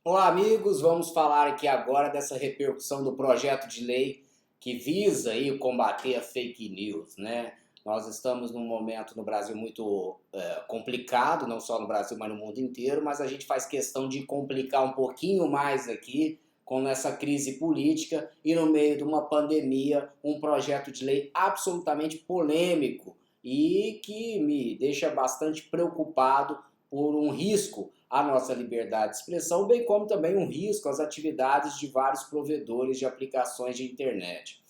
Olá, amigos. Vamos falar aqui agora dessa repercussão do projeto de lei que visa aí combater a fake news, né? Nós estamos num momento no Brasil muito complicado, não só no Brasil, mas no mundo inteiro, mas a gente faz questão de complicar um pouquinho mais aqui com essa crise política e no meio de uma pandemia, um projeto de lei absolutamente polêmico e que me deixa bastante preocupado por um risco à nossa liberdade de expressão, bem como também um risco às atividades de vários provedores de aplicações de internet.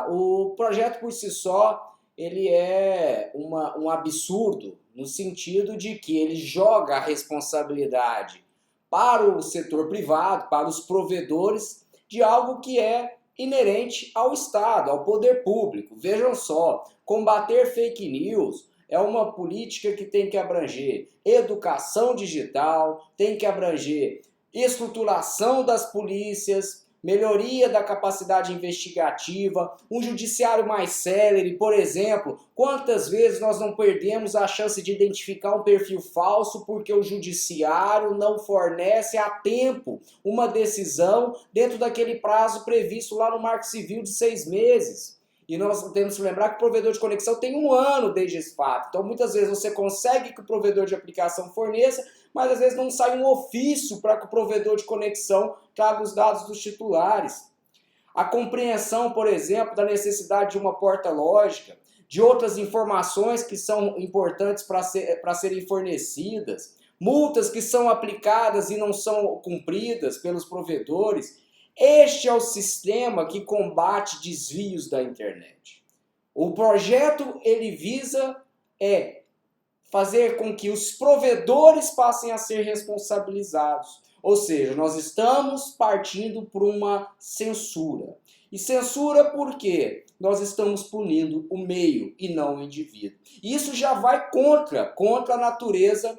O projeto por si só ele é um absurdo no sentido de que ele joga a responsabilidade para o setor privado, para os provedores, de algo que é inerente ao Estado, ao poder público. Vejam só, combater fake news é uma política que tem que abranger educação digital, tem que abranger estruturação das polícias, melhoria da capacidade investigativa, um judiciário mais célere, por exemplo. Quantas vezes nós não perdemos a chance de identificar um perfil falso porque o judiciário não fornece a tempo uma decisão dentro daquele prazo previsto lá no Marco Civil de 6 meses? E nós temos que lembrar que o provedor de conexão tem 1 ano desde esse fato. Então, muitas vezes você consegue que o provedor de aplicação forneça, mas às vezes não sai um ofício para que o provedor de conexão traga os dados dos titulares. A compreensão, por exemplo, da necessidade de uma porta lógica, de outras informações que são importantes para serem fornecidas, multas que são aplicadas e não são cumpridas pelos provedores. Este é o sistema que combate desvios da internet. O projeto ele visa fazer com que os provedores passem a ser responsabilizados. Ou seja, nós estamos partindo por uma censura. E censura por quê? Nós estamos punindo o meio e não o indivíduo. E isso já vai contra a natureza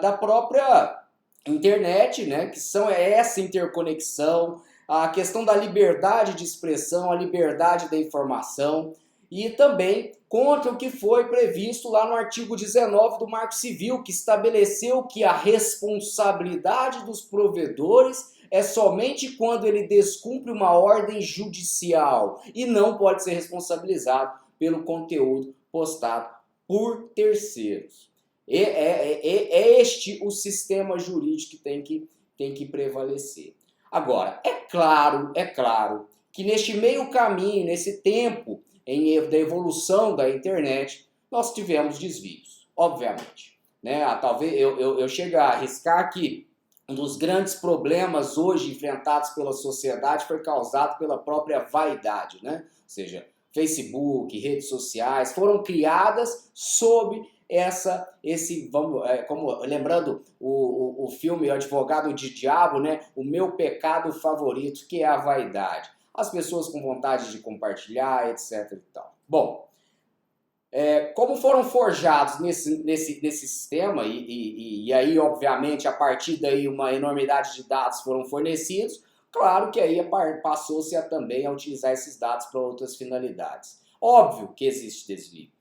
da própria internet, né? Que são essa interconexão, a questão da liberdade de expressão, a liberdade da informação e também contra o que foi previsto lá no artigo 19 do Marco Civil, que estabeleceu que a responsabilidade dos provedores é somente quando ele descumpre uma ordem judicial e não pode ser responsabilizado pelo conteúdo postado por terceiros. É este o sistema jurídico que tem que prevalecer. Agora, é claro que neste meio caminho, nesse tempo da evolução da internet, nós tivemos desvios, obviamente. Né? Talvez eu chegue a arriscar que um dos grandes problemas hoje enfrentados pela sociedade foi causado pela própria vaidade, né? Ou seja, Facebook, redes sociais foram criadas sob como lembrando o filme O Advogado de Diabo, né? O meu pecado favorito, que é a vaidade. As pessoas com vontade de compartilhar, etc. E tal. Bom, como foram forjados nesse sistema, e aí, obviamente, a partir daí uma enormidade de dados foram fornecidos, claro que aí passou-se também a utilizar esses dados para outras finalidades. Óbvio que existe desvio.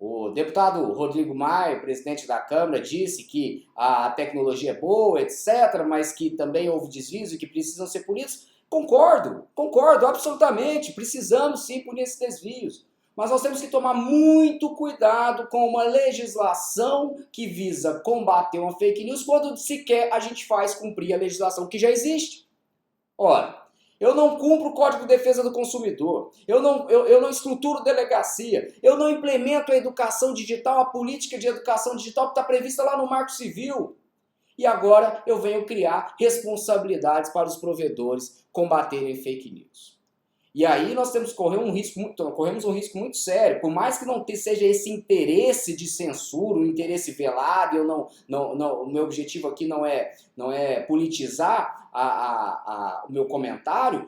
O deputado Rodrigo Maia, presidente da Câmara, disse que a tecnologia é boa, etc., mas que também houve desvios e que precisam ser punidos. Concordo absolutamente. Precisamos sim punir esses desvios. Mas nós temos que tomar muito cuidado com uma legislação que visa combater uma fake news quando sequer a gente faz cumprir a legislação que já existe. Ora, eu não cumpro o Código de Defesa do Consumidor, eu não estruturo delegacia, eu não implemento a educação digital, a política de educação digital que está prevista lá no Marco Civil. E agora eu venho criar responsabilidades para os provedores combaterem fake news. E aí nós temos que corremos um risco muito sério, por mais que não seja esse interesse de censura, um interesse velado, o meu objetivo aqui não é politizar o meu comentário,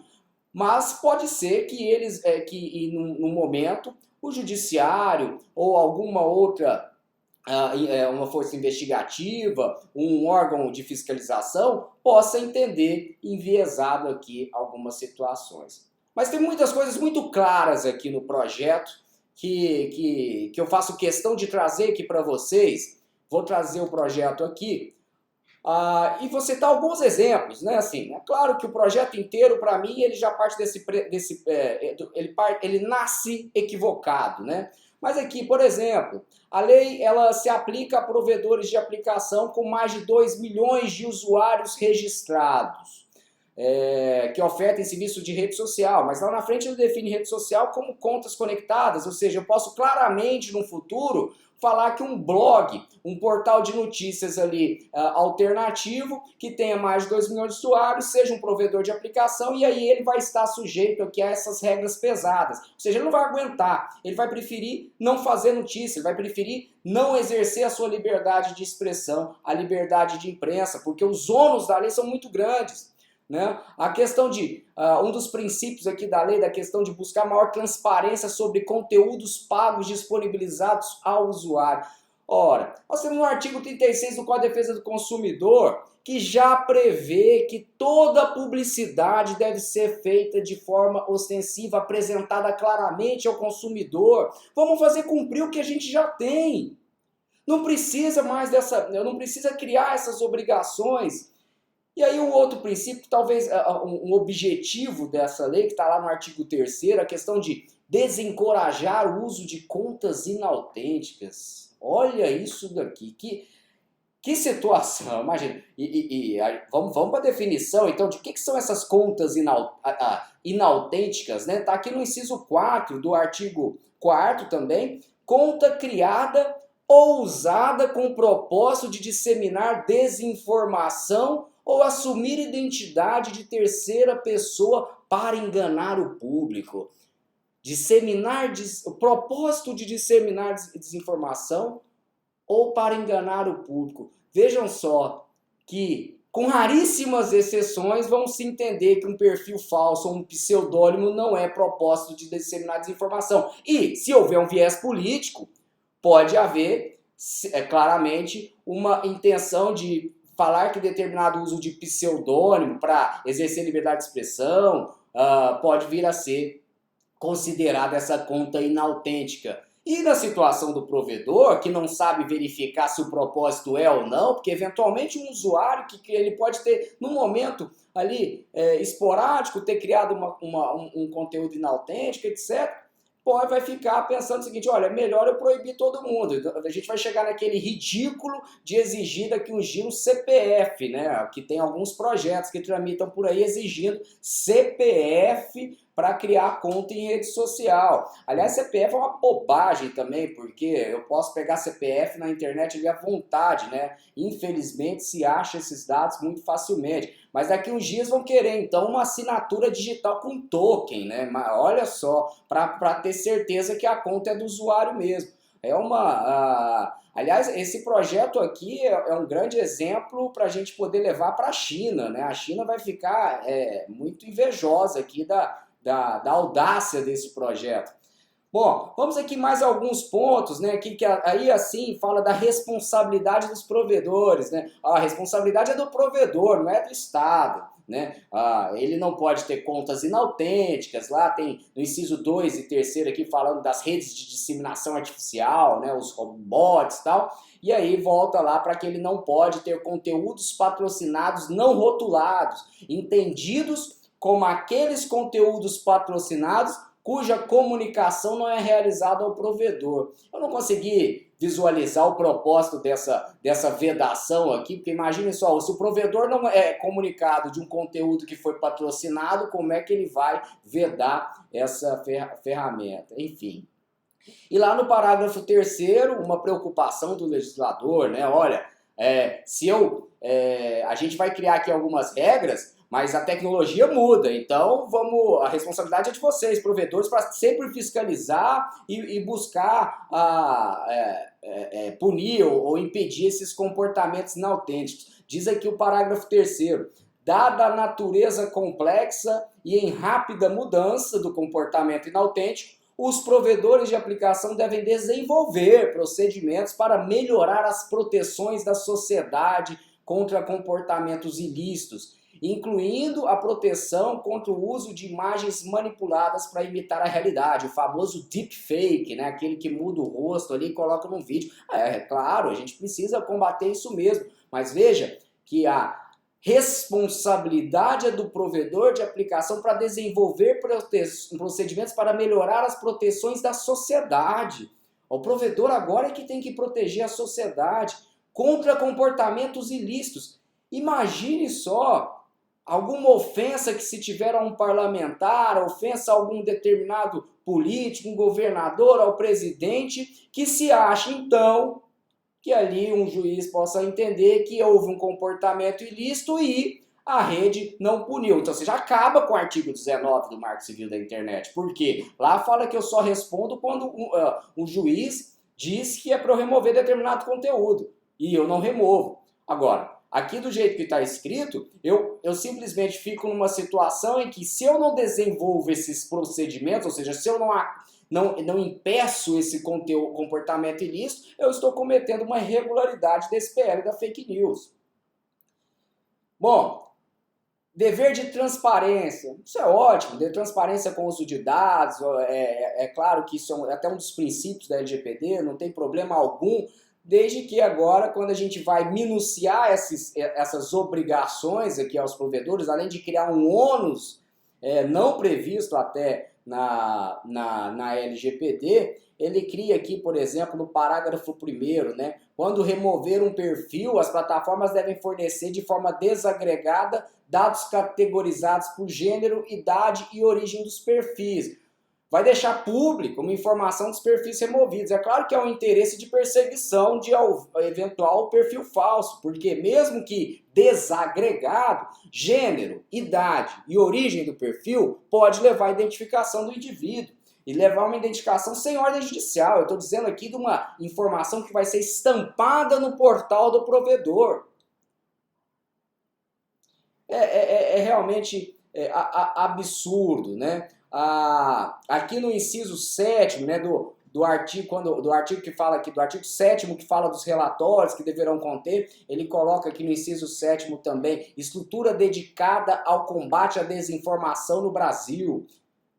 mas pode ser que no momento o judiciário ou alguma outra uma força investigativa, um órgão de fiscalização possa entender enviesado aqui algumas situações. Mas tem muitas coisas muito claras aqui no projeto que eu faço questão de trazer aqui para vocês. Vou trazer o projeto aqui. E vou citar alguns exemplos, né? Assim, é claro que o projeto inteiro, para mim, ele já parte ele nasce equivocado, né? Mas aqui, por exemplo, a lei ela se aplica a provedores de aplicação com mais de 2 milhões de usuários registrados. Que ofertem serviço de rede social, mas lá na frente ele define rede social como contas conectadas, ou seja, eu posso claramente no futuro falar que um blog, um portal de notícias ali alternativo, que tenha mais de 2 milhões de usuários, seja um provedor de aplicação, e aí ele vai estar sujeito aqui a essas regras pesadas. Ou seja, ele não vai aguentar, ele vai preferir não fazer notícia, ele vai preferir não exercer a sua liberdade de expressão, a liberdade de imprensa, porque os ônus da lei são muito grandes. Né? A questão de, um dos princípios aqui da lei, da questão de buscar maior transparência sobre conteúdos pagos disponibilizados ao usuário. Ora, nós temos no artigo 36 do Código de Defesa do Consumidor que já prevê que toda publicidade deve ser feita de forma ostensiva, apresentada claramente ao consumidor. Vamos fazer cumprir o que a gente já tem. Não precisa mais não precisa criar essas obrigações. E aí um outro princípio, talvez um objetivo dessa lei, que está lá no artigo 3º, a questão de desencorajar o uso de contas inautênticas. Olha isso daqui, que situação, imagina. Vamos para a definição, então, de que são essas contas inautênticas, né? Está aqui no inciso 4 do artigo 4º também, conta criada ou usada com o propósito de disseminar desinformação ou assumir identidade de terceira pessoa para enganar o público. O propósito de disseminar desinformação ou para enganar o público. Vejam só que, com raríssimas exceções, vão se entender que um perfil falso ou um pseudônimo não é propósito de disseminar desinformação. E, se houver um viés político, pode haver, claramente, uma intenção de falar que determinado uso de pseudônimo para exercer liberdade de expressão pode vir a ser considerada essa conta inautêntica. E na situação do provedor, que não sabe verificar se o propósito é ou não, porque eventualmente um usuário que ele pode ter, num momento ali esporádico, ter criado um conteúdo inautêntico, etc., vai ficar pensando o seguinte, olha, é melhor eu proibir todo mundo. A gente vai chegar naquele ridículo de exigir daqui uns dias um CPF, né? Que tem alguns projetos que tramitam por aí exigindo CPF para criar conta em rede social. Aliás, CPF é uma bobagem também, porque eu posso pegar CPF na internet ali à vontade, né? Infelizmente se acha esses dados muito facilmente. Mas daqui uns dias vão querer, então, uma assinatura digital com token, né? Mas olha só, para ter certeza que a conta é do usuário mesmo. Aliás, esse projeto aqui é um grande exemplo para a gente poder levar para a China, né? A China vai ficar muito invejosa aqui da audácia desse projeto. Bom, vamos aqui mais alguns pontos, né, que aí assim fala da responsabilidade dos provedores, né? A responsabilidade é do provedor, não é do Estado, né? Ele não pode ter contas inautênticas, lá tem no inciso 2 e 3º aqui falando das redes de disseminação artificial, né, os robots e tal, e aí volta lá para que ele não pode ter conteúdos patrocinados não rotulados, entendidos como aqueles conteúdos patrocinados cuja comunicação não é realizada ao provedor. Eu não consegui visualizar o propósito dessa vedação aqui, porque imagine só, se o provedor não é comunicado de um conteúdo que foi patrocinado, como é que ele vai vedar essa ferramenta? Enfim. E lá no parágrafo 3º, uma preocupação do legislador, né? Olha, a gente vai criar aqui algumas regras, mas a tecnologia muda, então a responsabilidade é de vocês, provedores, para sempre fiscalizar e buscar punir ou impedir esses comportamentos inautênticos. Diz aqui o parágrafo 3º, dada a natureza complexa e em rápida mudança do comportamento inautêntico, os provedores de aplicação devem desenvolver procedimentos para melhorar as proteções da sociedade contra comportamentos ilícitos, incluindo a proteção contra o uso de imagens manipuladas para imitar a realidade, o famoso deepfake, né? Aquele que muda o rosto ali e coloca num vídeo. Claro, a gente precisa combater isso mesmo, mas veja que a responsabilidade é do provedor de aplicação para desenvolver procedimentos para melhorar as proteções da sociedade. O provedor agora é que tem que proteger a sociedade contra comportamentos ilícitos. Imagine só alguma ofensa que se tiver a um parlamentar, ofensa a algum determinado político, um governador, ao presidente, que se acha então que ali um juiz possa entender que houve um comportamento ilícito e a rede não puniu. Então você já acaba com o artigo 19 do Marco Civil da Internet. Por quê? Lá fala que eu só respondo quando um juiz diz que é para eu remover determinado conteúdo. E eu não removo. Agora, aqui do jeito que está escrito, eu simplesmente fico numa situação em que se eu não desenvolvo esses procedimentos, ou seja, se eu não impeço esse comportamento ilícito, eu estou cometendo uma irregularidade desse PL da fake news. Bom, dever de transparência, isso é ótimo, de transparência com o uso de dados, é claro que isso é até um dos princípios da LGPD, não tem problema algum, desde que agora, quando a gente vai minuciar essas obrigações aqui aos provedores, além de criar um ônus não previsto até na LGPD, ele cria aqui, por exemplo, no parágrafo 1º, né? Quando remover um perfil, as plataformas devem fornecer de forma desagregada dados categorizados por gênero, idade e origem dos perfis. Vai deixar público uma informação dos perfis removidos. É claro que é um interesse de perseguição de eventual perfil falso, porque mesmo que desagregado, gênero, idade e origem do perfil pode levar à identificação do indivíduo e levar uma identificação sem ordem judicial. Eu estou dizendo aqui de uma informação que vai ser estampada no portal do provedor. É realmente absurdo, né? Aqui no inciso 7º, né, do artigo que fala aqui, do artigo 7º que fala dos relatórios que deverão conter, ele coloca aqui no inciso 7º também, estrutura dedicada ao combate à desinformação no Brasil,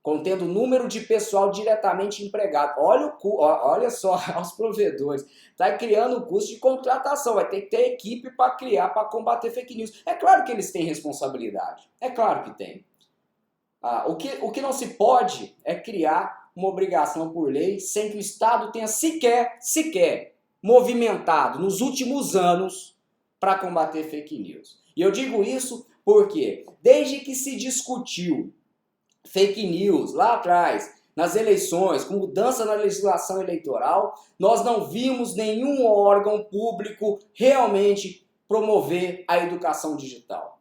contendo número de pessoal diretamente empregado. Olha só, aos provedores. Está criando o custo de contratação, vai ter que ter equipe para criar, para combater fake news. É claro que eles têm responsabilidade, é claro que tem. O que não se pode é criar uma obrigação por lei sem que o Estado tenha sequer movimentado nos últimos anos para combater fake news. E eu digo isso porque desde que se discutiu fake news lá atrás, nas eleições, com mudança na legislação eleitoral, nós não vimos nenhum órgão público realmente promover a educação digital.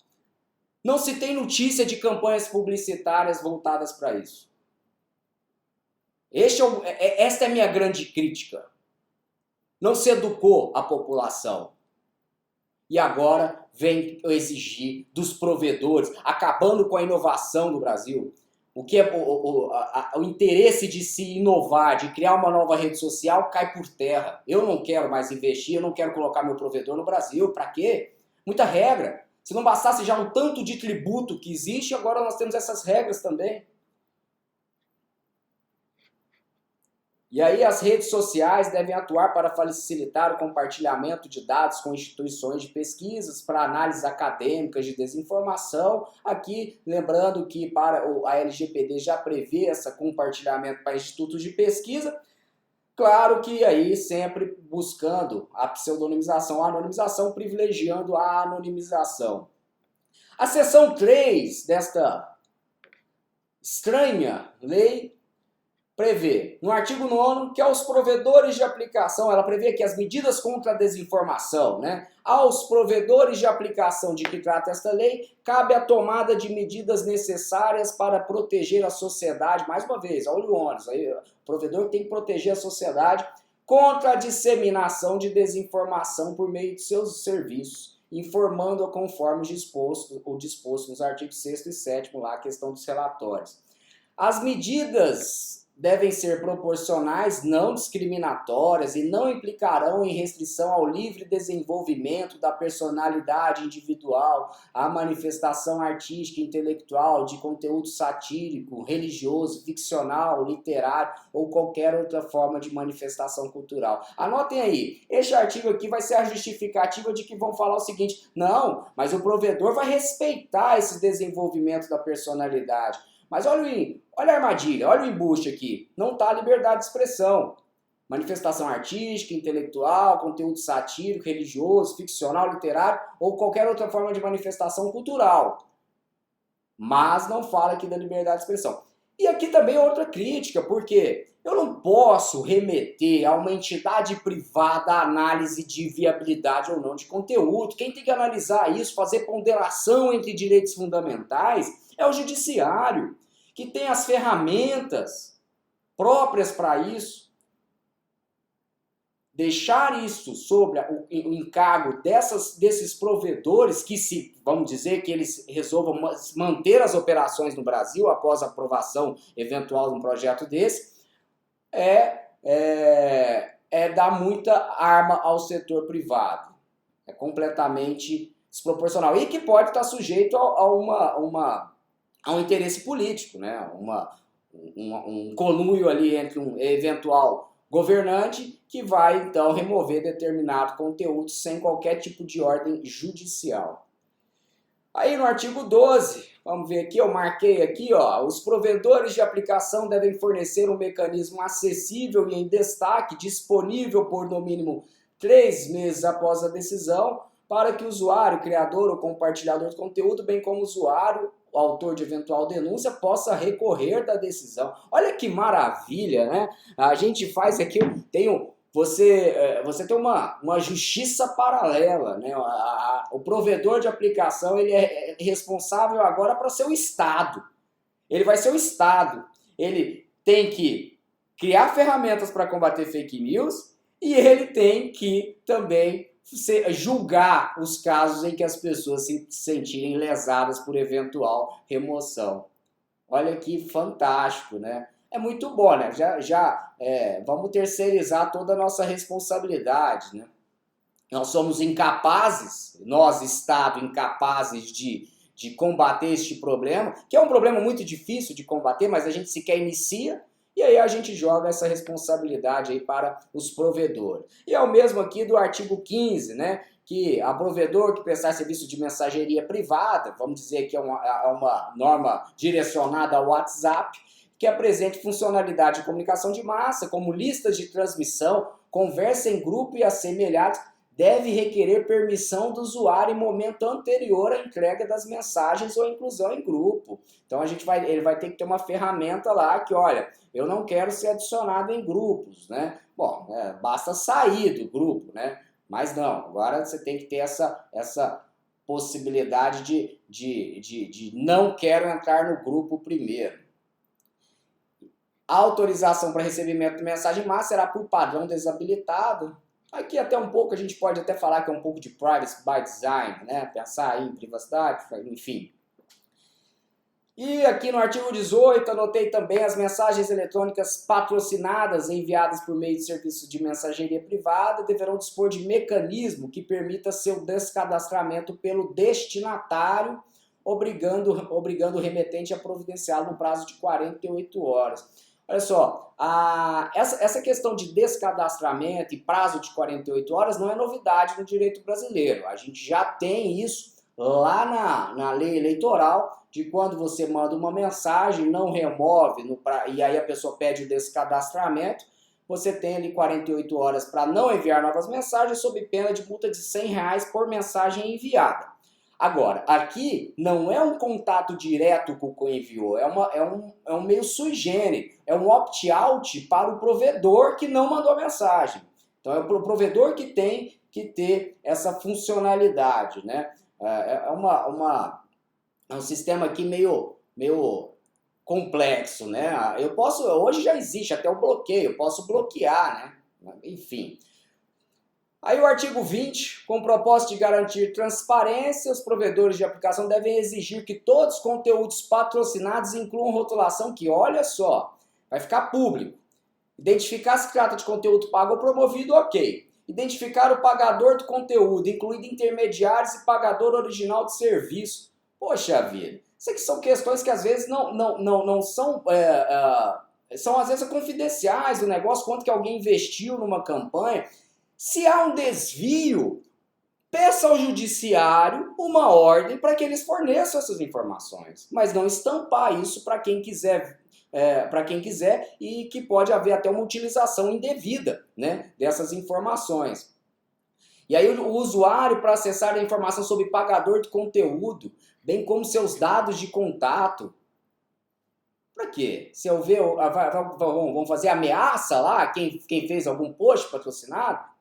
Não se tem notícia de campanhas publicitárias voltadas para isso. Esta é a minha grande crítica. Não se educou a população. E agora vem exigir dos provedores, acabando com a inovação do Brasil. O que é o interesse de se inovar, de criar uma nova rede social, cai por terra. Eu não quero mais investir, eu não quero colocar meu provedor no Brasil. Para quê? Muita regra. Se não bastasse já um tanto de tributo que existe, agora nós temos essas regras também. E aí as redes sociais devem atuar para facilitar o compartilhamento de dados com instituições de pesquisas para análises acadêmicas de desinformação. Aqui, lembrando que para a LGPD já prevê esse compartilhamento para institutos de pesquisa. Claro que aí sempre buscando a pseudonimização, a anonimização, privilegiando a anonimização. A seção 3 desta estranha lei prevê, no artigo 9º, que aos provedores de aplicação, ela prevê que as medidas contra a desinformação, né? Aos provedores de aplicação de que trata esta lei, cabe a tomada de medidas necessárias para proteger a sociedade, mais uma vez, olha o ônus, aí, o provedor tem que proteger a sociedade contra a disseminação de desinformação por meio de seus serviços, informando-a conforme o disposto nos artigos 6º e 7º, lá a questão dos relatórios. As medidas devem ser proporcionais, não discriminatórias e não implicarão em restrição ao livre desenvolvimento da personalidade individual, à manifestação artística e intelectual de conteúdo satírico, religioso, ficcional, literário ou qualquer outra forma de manifestação cultural. Anotem aí, este artigo aqui vai ser a justificativa de que vão falar o seguinte: não, mas o provedor vai respeitar esse desenvolvimento da personalidade. Mas olha a armadilha, olha o embuste aqui. Não está a liberdade de expressão. Manifestação artística, intelectual, conteúdo satírico, religioso, ficcional, literário ou qualquer outra forma de manifestação cultural. Mas não fala aqui da liberdade de expressão. E aqui também outra crítica, porque eu não posso remeter a uma entidade privada a análise de viabilidade ou não de conteúdo. Quem tem que analisar isso, fazer ponderação entre direitos fundamentais, é o judiciário, que tem as ferramentas próprias para isso. Deixar isso sobre o encargo desses provedores que, vamos dizer, que eles resolvam manter as operações no Brasil após a aprovação eventual de um projeto desse, é dar muita arma ao setor privado. É completamente desproporcional. E que pode estar sujeito a um interesse político, né? Um conluio ali entre um eventual governante que vai, então, remover determinado conteúdo sem qualquer tipo de ordem judicial. Aí no artigo 12, vamos ver aqui, eu marquei aqui, ó, os provedores de aplicação devem fornecer um mecanismo acessível e em destaque, disponível por no mínimo 3 meses após a decisão, para que o usuário, criador ou compartilhador do conteúdo, bem como o usuário, o autor de eventual denúncia, possa recorrer da decisão. Olha que maravilha, né? A gente faz aqui, você tem uma justiça paralela, né? O provedor de aplicação, ele é responsável agora para ser o Estado. Ele vai ser o Estado. Ele tem que criar ferramentas para combater fake news e ele tem que também julgar os casos em que as pessoas se sentirem lesadas por eventual remoção. Olha que fantástico, né? É muito bom, né? Vamos terceirizar toda a nossa responsabilidade, né? Nós somos incapazes, nós, Estado, incapazes de combater este problema, que é um problema muito difícil de combater, mas a gente sequer inicia. E aí a gente joga essa responsabilidade aí para os provedores. E é o mesmo aqui do artigo 15, né? Que a provedor que prestar serviço de mensageria privada, vamos dizer que é uma norma direcionada ao WhatsApp, que apresente funcionalidade de comunicação de massa, como listas de transmissão, conversa em grupo e assemelhados, deve requerer permissão do usuário em momento anterior à entrega das mensagens ou inclusão em grupo. Então ele vai ter que ter uma ferramenta lá que, olha, eu não quero ser adicionado em grupos, né? Bom, basta sair do grupo, né? Mas não, agora você tem que ter essa possibilidade de não quero entrar no grupo primeiro. A autorização para recebimento de mensagem em massa será por padrão desabilitado. Aqui até um pouco a gente pode até falar que é um pouco de privacy by design, né? Pensar aí em privacidade, enfim. E aqui no artigo 18, anotei também as mensagens eletrônicas patrocinadas enviadas por meio de serviço de mensageria privada deverão dispor de mecanismo que permita seu descadastramento pelo destinatário, obrigando o remetente a providenciá-lo no prazo de 48 horas. Olha só, essa questão de descadastramento e prazo de 48 horas não é novidade no direito brasileiro. A gente já tem isso lá na lei eleitoral, de quando você manda uma mensagem, não remove, e aí a pessoa pede o descadastramento, você tem ali 48 horas para não enviar novas mensagens, sob pena de multa de R$100 por mensagem enviada. Agora, aqui não é um contato direto com o enviou, é um meio sui generis, é um opt-out para o provedor que não mandou a mensagem. Então é o provedor que tem que ter essa funcionalidade, né? É um sistema aqui meio complexo, né? Hoje já existe até o bloqueio, eu posso bloquear, né? Enfim. Aí o artigo 20, com o propósito de garantir transparência, os provedores de aplicação devem exigir que todos os conteúdos patrocinados incluam rotulação que, olha só, Vai ficar público. Identificar se trata de conteúdo pago ou promovido, ok. Identificar o pagador do conteúdo, incluindo intermediários e pagador original de serviço. Poxa vida, isso aqui são questões que às vezes não são, são às vezes confidenciais do negócio, quanto que alguém investiu numa campanha. Se há um desvio, peça ao judiciário uma ordem para que eles forneçam essas informações, mas não estampar isso para quem quiser. E que pode haver até uma utilização indevida, né, dessas informações. E aí o usuário, para acessar a informação sobre pagador de conteúdo, bem como seus dados de contato. Para quê? Se eu ver, vão fazer ameaça lá, quem fez algum post patrocinado?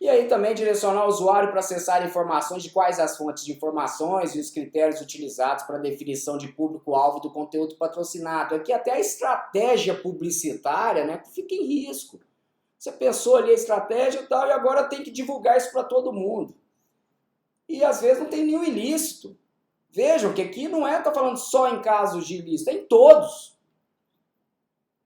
E aí também direcionar o usuário para acessar informações de quais as fontes de informações e os critérios utilizados para a definição de público-alvo do conteúdo patrocinado. Aqui até a estratégia publicitária, né, fica em risco. Você pensou ali a estratégia e tal, e agora tem que divulgar isso para todo mundo. E às vezes não tem nenhum ilícito. Vejam que aqui não está falando só em casos de ilícito, é em todos.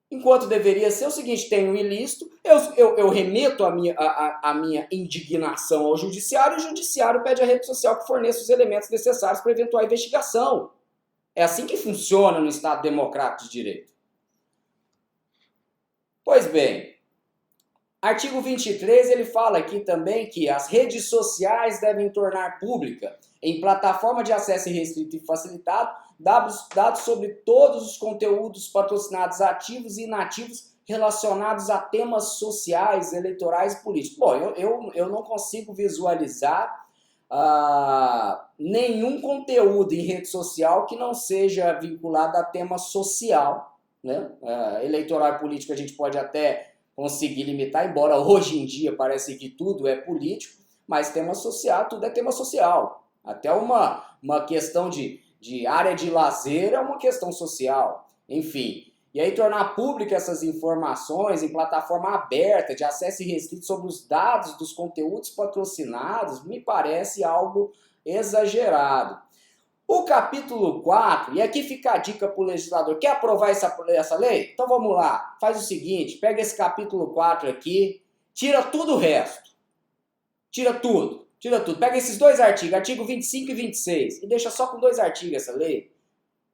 Enquanto deveria ser o seguinte, tem um ilícito, eu remeto a minha indignação ao judiciário, e o judiciário pede à rede social que forneça os elementos necessários para eventual investigação. É assim que funciona no Estado Democrático de Direito. Pois bem, artigo 23, ele fala aqui também que as redes sociais devem tornar pública, em plataforma de acesso restrito e facilitado, dados sobre todos os conteúdos patrocinados ativos e inativos relacionados a temas sociais, eleitorais e políticos. Bom, eu não consigo visualizar nenhum conteúdo em rede social que não seja vinculado a tema social, né? Eleitoral e político a gente pode até conseguir limitar, embora hoje em dia parece que tudo é político, mas tema social, tudo é tema social. Até uma questão de área de lazer é uma questão social, enfim. E aí tornar pública essas informações em plataforma aberta, de acesso restrito sobre os dados dos conteúdos patrocinados, me parece algo exagerado. O capítulo 4, e aqui fica a dica para o legislador, quer aprovar essa lei? Então vamos lá, faz o seguinte, pega esse capítulo 4 aqui, tira tudo o resto, tira tudo. Pega esses dois artigos, artigo 25 e 26, e deixa só com dois artigos essa lei.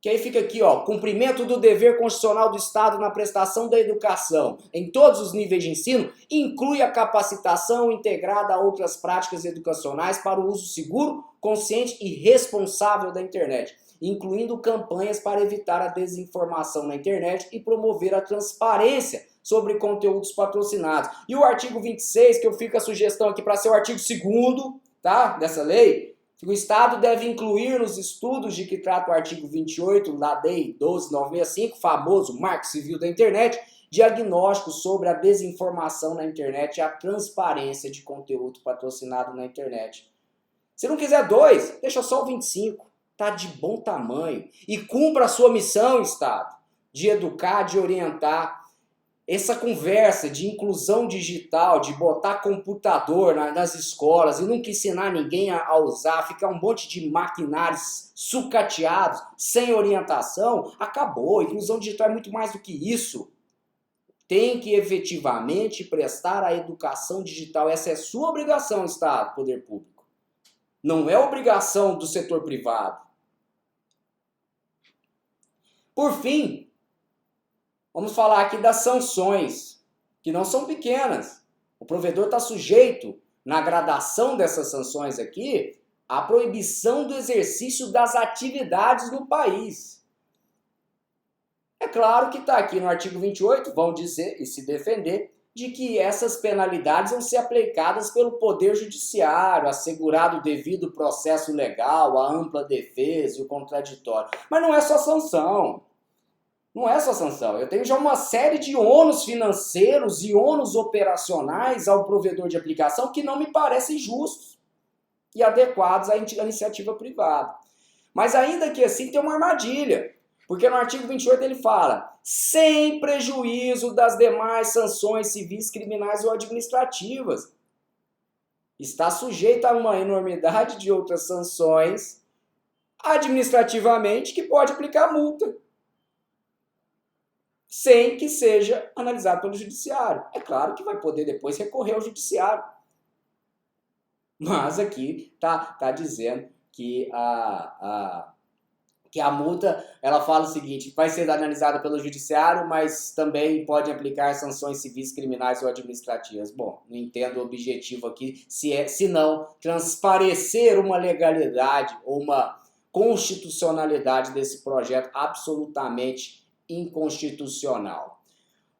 Que aí fica aqui, ó, cumprimento do dever constitucional do Estado na prestação da educação em todos os níveis de ensino, inclui a capacitação integrada a outras práticas educacionais para o uso seguro, consciente e responsável da internet, incluindo campanhas para evitar a desinformação na internet e promover a transparência sobre conteúdos patrocinados. E o artigo 26, que eu fico a sugestão aqui para ser o artigo 2º, tá, dessa lei, o Estado deve incluir nos estudos de que trata o artigo 28 da Lei 12.965, famoso Marco Civil da Internet, diagnóstico sobre a desinformação na internet e a transparência de conteúdo patrocinado na internet. Se não quiser dois, deixa só o 25, tá de bom tamanho. E cumpra a sua missão, Estado, de educar, de orientar. Essa conversa de inclusão digital, de botar computador nas escolas e nunca ensinar ninguém a usar, ficar um monte de maquinários sucateados, sem orientação, acabou. Inclusão digital é muito mais do que isso. Tem que efetivamente prestar a educação digital. Essa é sua obrigação, Estado, poder público. Não é obrigação do setor privado. Por fim, vamos falar aqui das sanções, que não são pequenas. O provedor está sujeito, na gradação dessas sanções aqui, à proibição do exercício das atividades no país. É claro que está aqui no artigo 28, vão dizer e se defender, de que essas penalidades vão ser aplicadas pelo Poder Judiciário, assegurado o devido processo legal, a ampla defesa e o contraditório. Mas não é só sanção. Não é só sanção, eu tenho já uma série de ônus financeiros e ônus operacionais ao provedor de aplicação que não me parecem justos e adequados à iniciativa privada. Mas ainda que assim tem uma armadilha, porque no artigo 28 ele fala, sem prejuízo das demais sanções civis, criminais ou administrativas. Está sujeito a uma enormidade de outras sanções administrativamente que pode aplicar multa. sem que seja analisado pelo judiciário. É claro que vai poder depois recorrer ao judiciário. Mas aqui tá dizendo que a multa, ela fala o seguinte, vai ser analisada pelo judiciário, mas também pode aplicar sanções civis, criminais ou administrativas. Bom, não entendo o objetivo aqui, se não transparecer uma legalidade ou uma constitucionalidade desse projeto absolutamente inconstitucional.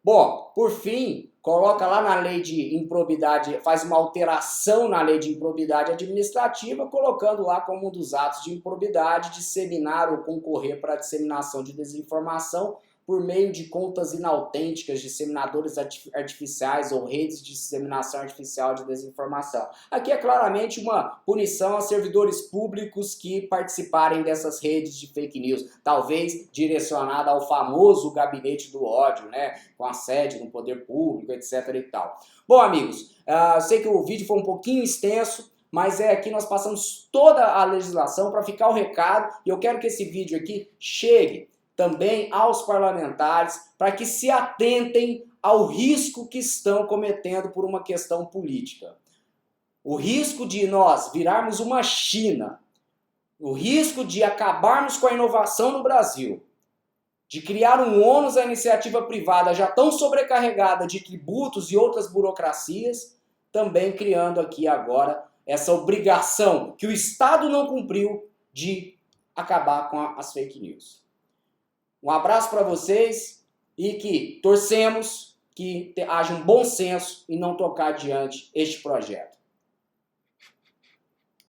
Bom, por fim, coloca lá na lei de improbidade, faz uma alteração na lei de improbidade administrativa, colocando lá como um dos atos de improbidade disseminar ou concorrer para a disseminação de desinformação por meio de contas inautênticas, disseminadores artificiais ou redes de disseminação artificial de desinformação. Aqui é claramente uma punição a servidores públicos que participarem dessas redes de fake news, talvez direcionada ao famoso gabinete do ódio, né, com a sede no poder público, etc. e tal. Bom, amigos, eu sei que o vídeo foi um pouquinho extenso, mas aqui nós passamos toda a legislação para ficar o recado, e eu quero que esse vídeo aqui chegue também aos parlamentares para que se atentem ao risco que estão cometendo por uma questão política. O risco de nós virarmos uma China, o risco de acabarmos com a inovação no Brasil, de criar um ônus à iniciativa privada já tão sobrecarregada de tributos e outras burocracias, também criando aqui agora essa obrigação que o Estado não cumpriu de acabar com as fake news. Um abraço para vocês e que torcemos que haja um bom senso e não tocar adiante este projeto.